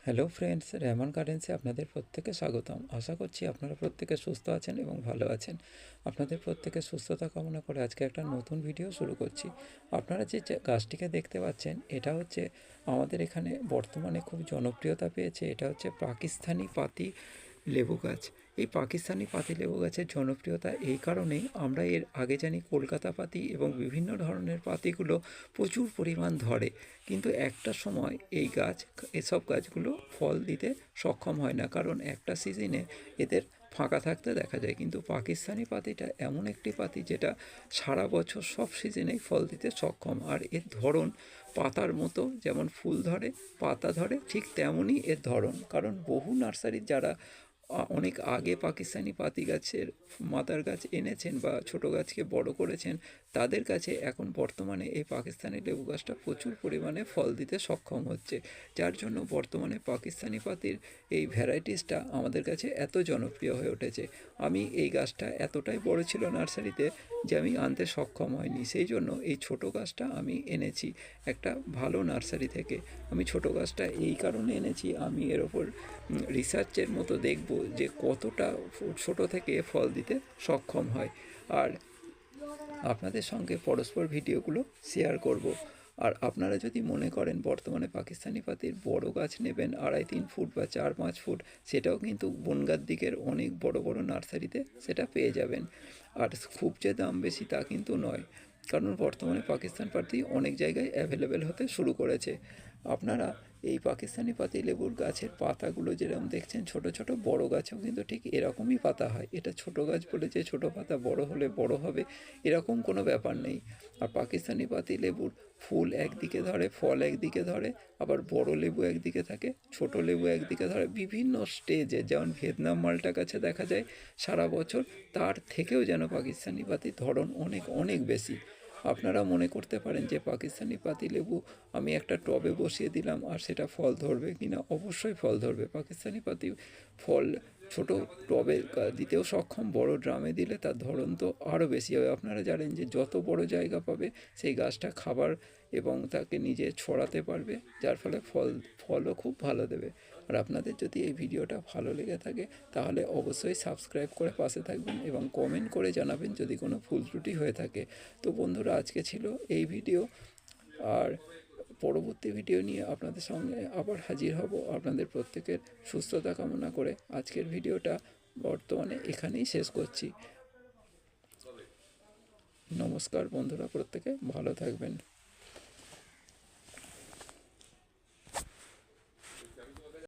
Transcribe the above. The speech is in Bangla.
হ্যালো ফ্রেন্ডস, রেহমান গার্ডেন্সে আপনাদের প্রত্যেকে স্বাগতম। আশা করছি আপনারা প্রত্যেকে সুস্থ আছেন এবং ভালো আছেন। আপনাদের প্রত্যেকের সুস্থতা কামনা করে আজকে একটা নতুন ভিডিও শুরু করছি। আপনারা যে গাছটিকে দেখতে পাচ্ছেন, এটা হচ্ছে আমাদের এখানে বর্তমানে খুব জনপ্রিয়তা পেয়েছে। এটা হচ্ছে পাকিস্তানি পাতি লেবু গাছ। এই পাকিস্তানি পাতি লেবু গাছের জনপ্রিয়তা এই কারণেই, আমরা এর আগে জানি কলকাতা পাতি এবং বিভিন্ন ধরনের পাতিগুলো প্রচুর পরিমাণ ধরে, কিন্তু একটা সময় এসব গাছগুলো ফল দিতে সক্ষম হয় না, কারণ একটা সিজনে এদের ফাঁকা থাকতে দেখা যায়। কিন্তু পাকিস্তানি পাতিটা এমন একটি পাতি যেটা সারা বছর সব সিজনেই ফল দিতে সক্ষম। আর এর ধরন পাতার মতো, যেমন ফুল ধরে পাতা ধরে, ঠিক তেমনই এর ধরন। কারণ বহু নার্সারির যারা অনেক আগে পাকিস্তানি পাতি গাছের মাদার গাছ এনেছেন বা ছোট গাছকে বড় করেছেন, তাদের কাছে এখন বর্তমানে এই পাকিস্তানি লেবু গাছটা প্রচুর পরিমাণে ফল দিতে সক্ষম হচ্ছে, যার জন্য বর্তমানে পাকিস্তানি পাতির এই ভ্যারাইটিসটা আমাদের কাছে এত জনপ্রিয় হয়ে উঠেছে। আমি এই গাছটা এতটাই বড় ছিল নার্সারিতে যে আমি আনতে সক্ষম হয়নি, সেই জন্য এই ছোট গাছটা আমি এনেছি একটা ভালো নার্সারি থেকে। আমি ছোট গাছটা এই কারণে এনেছি, আমি এর ওপর রিসার্চের মতো দেখব যে কতটা ছোট থেকে ফল দিতে সক্ষম হয়। আর আপনাদের সঙ্গে পরস্পর ভিডিওগুলো শেয়ার করব। আর আপনারা যদি মনে করেন বর্তমানে পাকিস্তানি পাতির বড় গাছ নেবেন 2.5-3 ফুট বা 4-5 ফুট, সেটাও কিন্তু বনগাঁর দিকের অনেক বড় বড় নার্সারিতে সেটা পেয়ে যাবেন। আর খুব যে দাম বেশি তা কিন্তু নয়, কারণ বর্তমানে পাকিস্তান পাতি অনেক জায়গায় অ্যাভেলেবেল হতে শুরু করেছে। আপনারা এই পাকিস্তানি পাতি লেবুর গাছের পাতাগুলো যেরকম দেখছেন ছোট ছোট, বড় গাছেও কিন্তু ঠিক এরকমই পাতা হয়। এটা ছোট গাছ বলে যে ছোট পাতা বড় হলে বড় হবে এরকম কোনো ব্যাপার নেই। আর পাকিস্তানি পাতি লেবুর ফুল একদিকে ধরে, ফল একদিকে ধরে, আবার বড় লেবু একদিকে থাকে, ছোট লেবু একদিকে ধরে, বিভিন্ন স্টেজে। যেমন ভিয়েতনাম মালটা গাছে দেখা যায় সারা বছর, তার থেকেও যেন পাকিস্তানি পাতির ধরন অনেক অনেক বেশি। আপনারা মনে করতে পারেন যে পাকিস্তানি পাতি লেবু আমি একটা টবে বসিয়ে দিলাম আর সেটা ফল ধরবে কি না। অবশ্যই ফল ধরবে। পাকিস্তানি পাতি ফল ছোট টবে দিতেও সক্ষম, বড় ড্রামে দিলে তার ধরন তো আরও বেশি হবে। আপনারা জানেন যে যত বড় জায়গা পাবে সেই গাছটা খাবার এবং তাকে নিজে ছড়াতে পারবে, যার ফলে ফলও খুব ভালো দেবে। আর আপনাদের যদি এই ভিডিওটা ভালো লেগে থাকে তাহলে অবশ্যই সাবস্ক্রাইব করে পাশে থাকবেন এবং কমেন্ট করে জানাবেন যদি কোনো ভুল ত্রুটি হয়ে থাকে। তো বন্ধুরা, আজকে ছিল এই ভিডিও। আর পরবর্তী ভিডিও নিয়ে আপনাদের সঙ্গে আবার হাজির হব। আপনাদের প্রত্যেকের সুস্থতা কামনা করে আজকের ভিডিওটা বর্তমানে এখানেই শেষ করছি। নমস্কার বন্ধুরা, প্রত্যেকে ভালো থাকবেন।